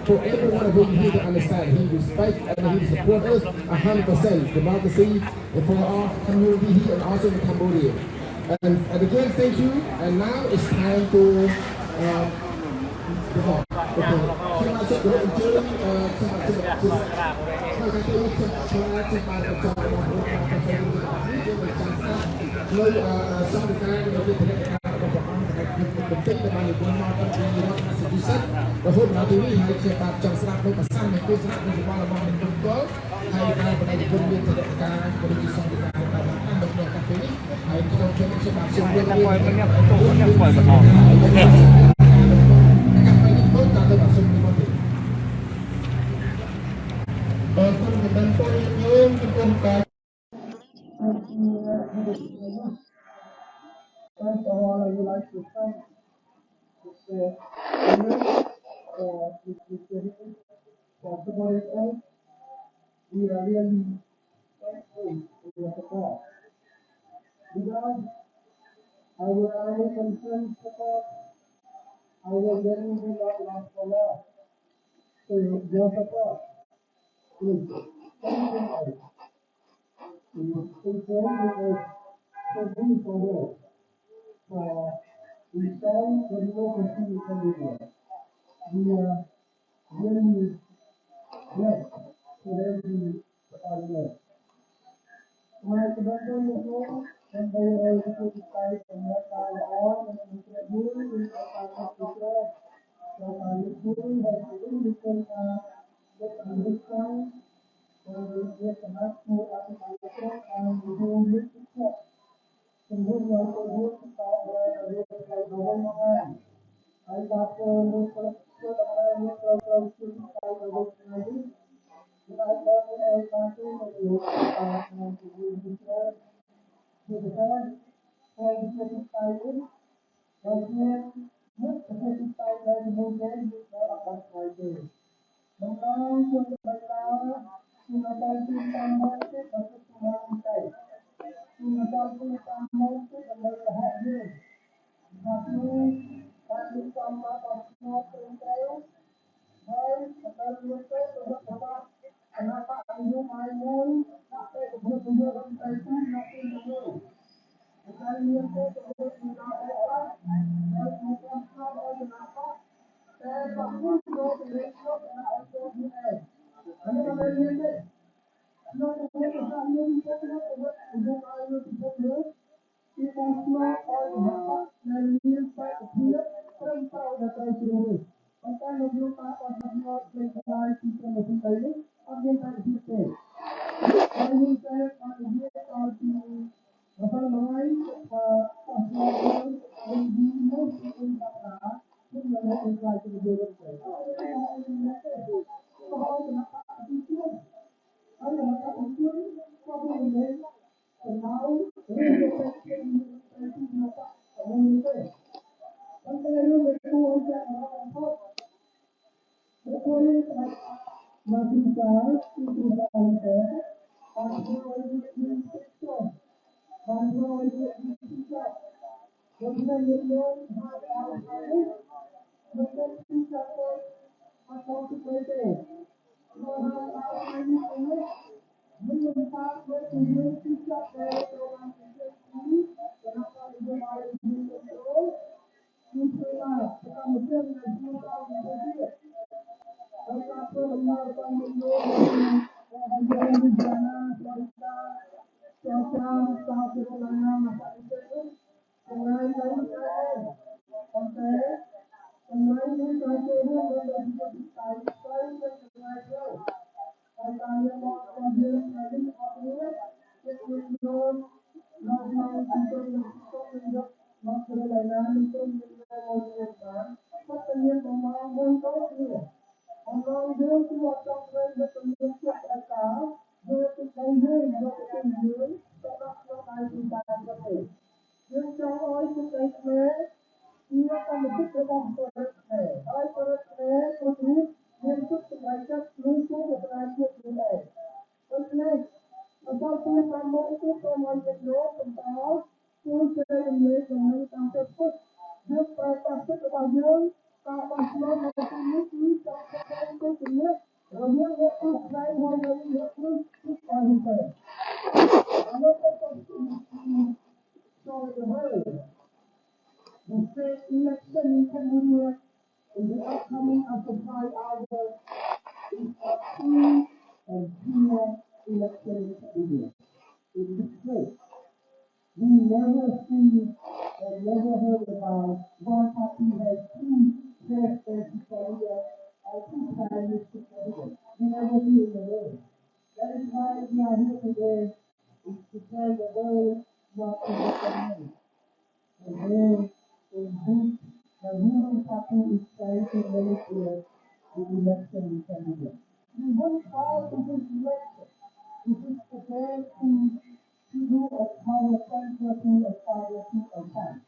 for every one of you here to understand. He respects and he supports us 100%. Democracy for our community here and also in Cambodia. And again, thank you. And now it's time to First of all, I would like to thank Mr. Emir for his decision for supporting us. We are really thankful for your support. Without our concerned support, our journey will not last for long. So your support is strengthening us, is encouraging us to move forward. We stand for democracy in Cambodia. We are really blessed to have you supporting us. My commitment is more than they are able to fight and let our all and the movement in the Africa. So I look forward to really become with a new time and we get the national Africa and we will make success. And we will also to start where we are going on. I got to look at the program to start the work. But I love the country and you and to be there to the head for the satisfied. But here, not the satisfied as you can, you are about my day. The long to the background, to the country and market, but to the mountain. To the country and market, and let the head here. But you, that is some of small things there. Hai, kalau kita berapa kenapa ibu main sampai berbunyi sampai itu nanti dulu. Kalau kita berbunyi apa, dan bukan apa kenapa, bangun dulu besok nak itu ni. Anda mana ni? Anda kita bersama kita buat ibu main itu dulu. Kita semua orang dan ini saya dia perintah datang dulu. Maka lebih apa semua pelbagai sistem ini akan terjadi. Kali saya akan kalau apa lain pasal yang dimulai pada yang menjadi tujuan saya. speaking it, and we'll let this play when we let this speak everything. I want to show the word. The state election in Cambodia is the upcoming of the Pride Hour is a free and fair election in Cambodia. In this place, we never see and never heard about one party has two presidents in Cambodia or two prime ministers in Cambodia. We never see in the world. That is why we are here today is to tell the world what is the community. And then, in brief, the ruling party is trying to manipulate the election in Cambodia. We won't call to this election. This is prepared to do a power transfer to a power to a time.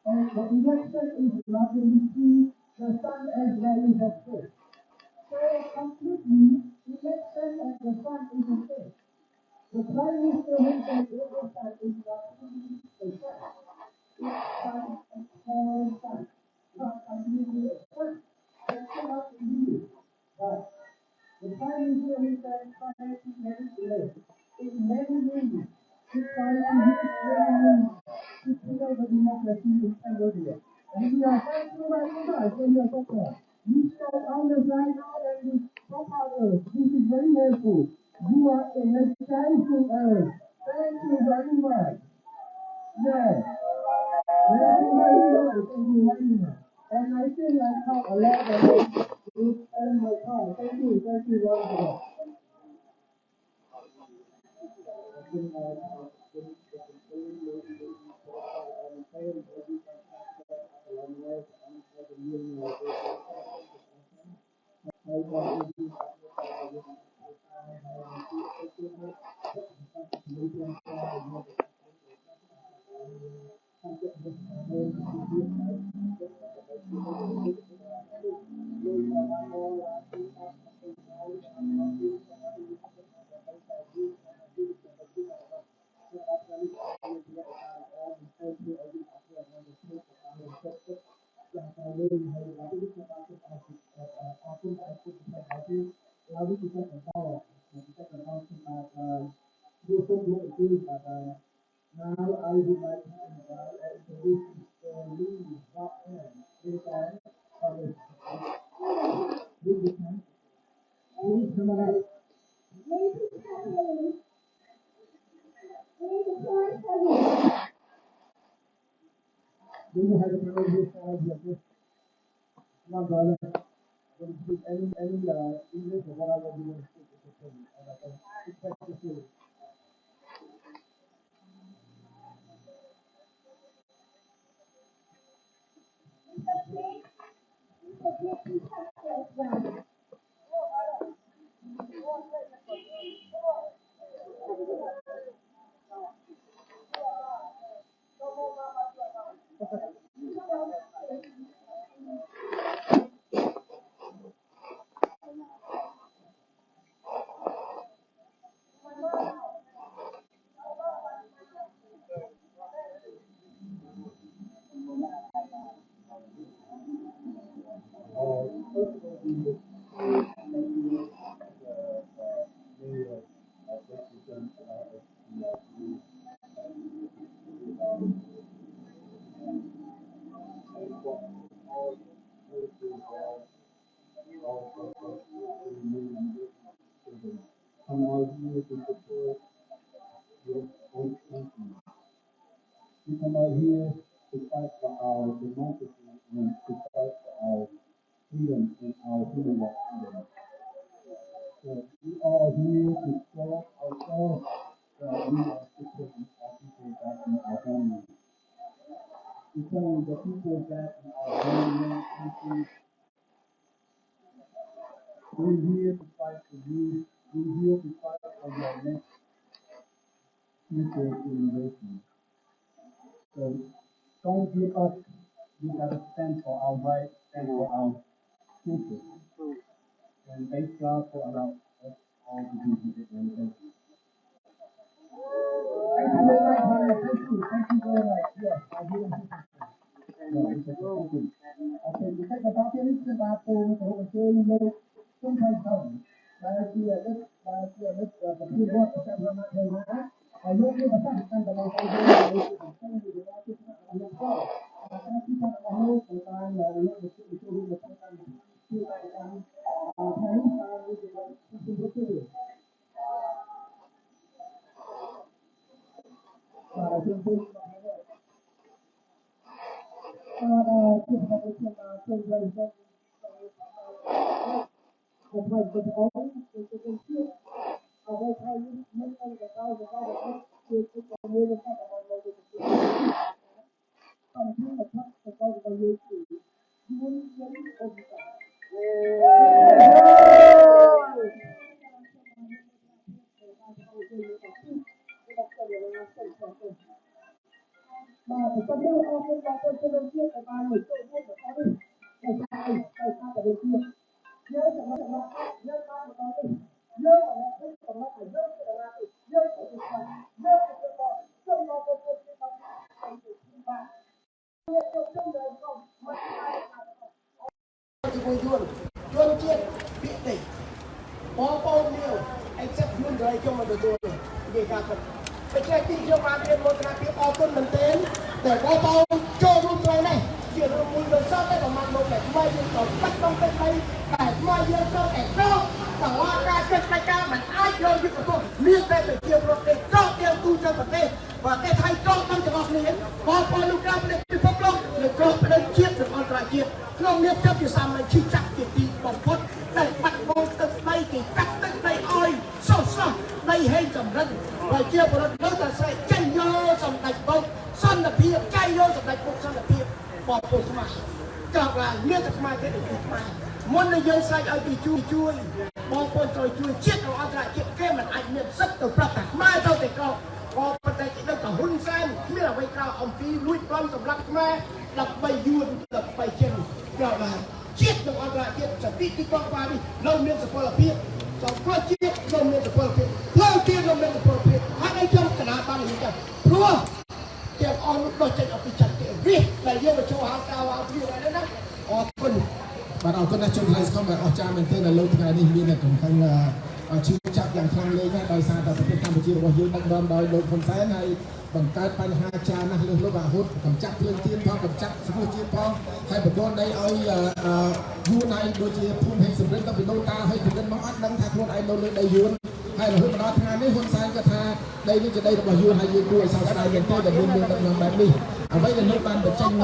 And the election is not really free, the sun as well as the faith. So completely, election and the sun is the same. The prime minister who said it was that is not really the sun. It's sun and all sun. Not completely a sun. That cannot be. But the prime minister who said trying to manipulate. It never means to try to manipulate to kill the democracy in Cambodia. And we are thankful right now for your support. You spoke on the right now and you spoke out us. This is very helpful. You are energizing us. Thank you very much. Yes. Thank you very much. Thank you very much. And I think I talk a lot of it and my time. Thank you very much. Now I would like to invite and introduce Mr. Lee Rockman. Please come on up. Do you have a problem with this? Come on, brother. Can you speak any English or whatever you want to speak? It's okay. And I can expect to see it. Come out here to support your own country. We come out here to fight for our democracy and to fight for our freedom and our human rights freedom. So we are here to show ourselves that we are supporting our people back in our homeland. We're telling the people back in our homeland country, we're here to fight for you. We're here to fight for your next future generation. So don't give up. We gotta stand for our rights and for our future. And thank God for allowing us all to be here. And thank you. Thank you very much, brother. Thank you. Thank you very much. Yes, I hear you. Okay, kita tak pilih sebab apa, kalau kita không thành công đại kia đất tập trung vào trong làm thầy má ở nơi như vậy tăng cái này tăng cái gì đó chúng ta làm có và cái chúng ta làm lâu chúng ta là lúc một chút một chút tăng chúng ta làm thấy ta như vậy chúng ta chưa được và chúng tôi chúng ta cũng không dành cho không phải cái đó cái chuyện ở đây thay những cái cao cái cái người ta làm lâu được còn thứ là thấp cái cao cái gì muốn muốn không mà trong đây ông có cái đầu tiên cái ba người tôi biết là cái cái sao cái đầu tiên nhớ rằng nó nhớ ba một cái nhớ mà nó không còn nó phải nhớ cái là nhớ cái gì nhớ cái con không có cái con ba nhớ trong đời không mà vui chuôn chiên bị tỉnh bó bao nhiêu anh sắp luôn rồi cho mà được rồi để gặpไปแค่ที่เที่ยวมาเรียนโมทนาเพียบออกต้นเหมือนเต้นแต่พอเบาโจรุ่นเลยนะเกี่ยวกับมือเราชอบได้ประมาณโลแบบไม่ยังต่อปัดต้องเป็นไปแต่ไม่เยอะก็แต่ก็แต่ว่าการเกิดไปการมันอ้ายโยนอยู่กับตัวเรียกได้แต่เกี่ยวกับเด็กก็เตรียมตู้เจอประเทศว่าแต่ไทยก็ต้องจะออกเรียนพอลูกกล้าไปเลยที่พบลงเลยก็ไปเลยเชียร์ถึงอันตรายเชียร์ลงเรียบเจ้าอยู่สามในชิจักเกียรติบงพดได้ปัดโมตึกในกี่กักตึกในอ้อยโซ่ในให้จำรันไปเกี่ยวกับรถแต่ใส่ใจโยสำหรับบุกสั้นแบบเพียบใจโยสำหรับบุกสั้นแบบเพียบบอกปุ่นมาจากว่าเนื่องจากมาแค่ไหนมามันเลยยังใส่เอาดีช่วยบอกปุ่นช่วยเช็ดเอาอะไรเช็ดแค่มันไอเนี่ยสักตัวประกาศมาเท่าแต่ก็พอปัจจัยที่เราต่อหุ้นแซมเมื่อไปกล่าวเอาปีลุยกล้องสำหรับมาหลับไปยืนหลับไปเช่นกล่าวมาเช็ดเอาอะไรเช็ดสติที่กองฟ้านี่เราเนี่ยสปอร์ตเพียบสองเพื่อเชียร์ลงในสปอร์ตเพียบเพื่อเชียร์ลงในสปอร์ตเพียบให้ไอ้เจ้าขนาดบ้านนี้กันเพราะเจ้าออนเราจะเอาไปจัดเกมรีบแต่เยอะไปโชว์หางตาว่าพี่อะไรนะออกคนบัดเอาคนนั้นชมไลฟ์เข้ามาออกจามันเต้นในโลกไทยนี่มีเนี่ยของทางชื่อจับอย่างครั้งเลยนะโดยสารแต่ประเทศกัมพูชาว่ายืนดังดอนโดยโดยคนแท้ในบังการปัญหาจานะเรื่องรถบาหุ้นกับจับเรื่องเทียนพอกับจับสมุทรเทียนพอให้บุคคลได้เอายูในโดยเฉพาะผู้ให้สำเร็จต้องเป็นโนตาให้ถึงกันมาอัดดังทางคนไอ้โดนเลยได้ยูนให้เราเห็นมาทางนี้คนแท้ก็ทาได้นี่จะได้ระบายยูให้ยืนด้วยสาวสายอย่างเต้แต่บุญเมืองต่างๆแบบนี้เอาไว้ในโนตันแบบจังใน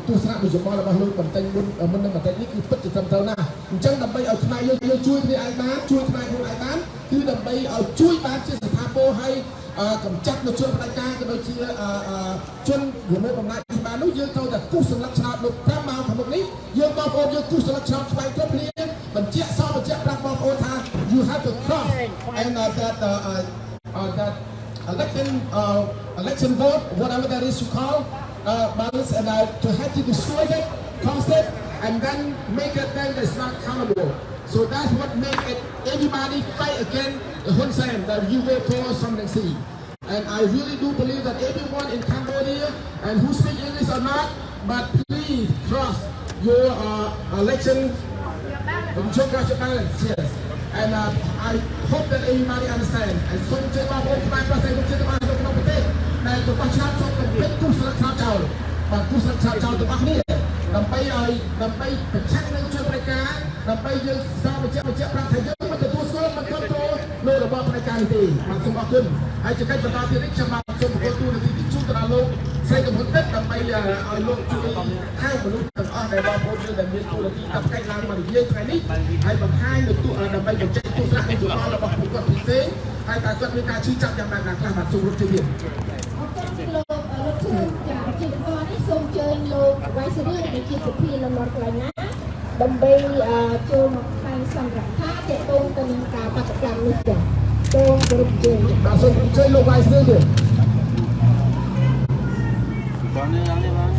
ตู้สระบุญสมบัติระบายลูกแบบจังบุญมันนั่นแบบนี้คือปัจจุบันเท่านั้นจังดับไปเอาทนายเยอะช่วยที่ไอ้บ้านช่วยทนายคนไอ้บ้านคือดับไปเอาช่วยบ้านเชื่อสถาโปให้กับจักรช่วยรายการก็โดยเชื่อชนหัวโม่บำนาที่บ้านนู้เยอะเขาแต่กู้สลักชาติพระมาของพวกนี้เยอะบางคนเยอะกู้สลักชาติไปก็เพียงมันเจี๊ยซ้อมมันเจี๊ยปรางบางโอทา you have to cross and that election vote whatever that is you call balance and to have to destroy it cost it and then make it then it's not countable so that's what make it everybody fight against Hun Sen that you vote for something see and I really do believe that everyone in Cambodia and who speak English or not but please trust your election balance yes and I hope that everybody understand and so much about what my president said about the Committee that the Bachelor of the Big Two Select Child but Two Select Child the Bahniนำไปเป็นช่างในช่วยบริการนำไปยืนสร้างไปเจ้าปราบไทยเยอะมันจะตัวสกุลมันต้นโตโลระบบบริการดีมันสมบูรณ์ขึ้นให้จะใกล้ตลาดที่ริชมาสมบูรณ์ตัวในที่ชุดตลาดโลกใส่กับผลเด็ดนำไปเอาโลกช่วยให้มนุษย์ต่างๆในบ้านโพธิ์ในเมืองตัวที่กับใกล้ลางมาเยี่ยมใครนี้ให้บางให้หนึ่งตัวนำไปเป็นเจ้าตัวสร้างในจุดบ้านระบบผูกกับพิเศษให้การเกิดมีการชี้จับอย่างหนักๆกล้ามาสู่รถทีเดียวជាបន្តនេះសូមអញ្ជើញលោកវ៉ៃសេរីដែលជាប្រធានលំនាំកន្លែងណាដើម្បីចូលមកផ្នែកសន្និដ្ឋានទាក់ទងទៅនឹងការបដកម្មនេះចា៎សូមគោរពអញ្ជើញបាទសូមអញ្ជើញលោកវ៉ៃសេរីទេបងនេះបង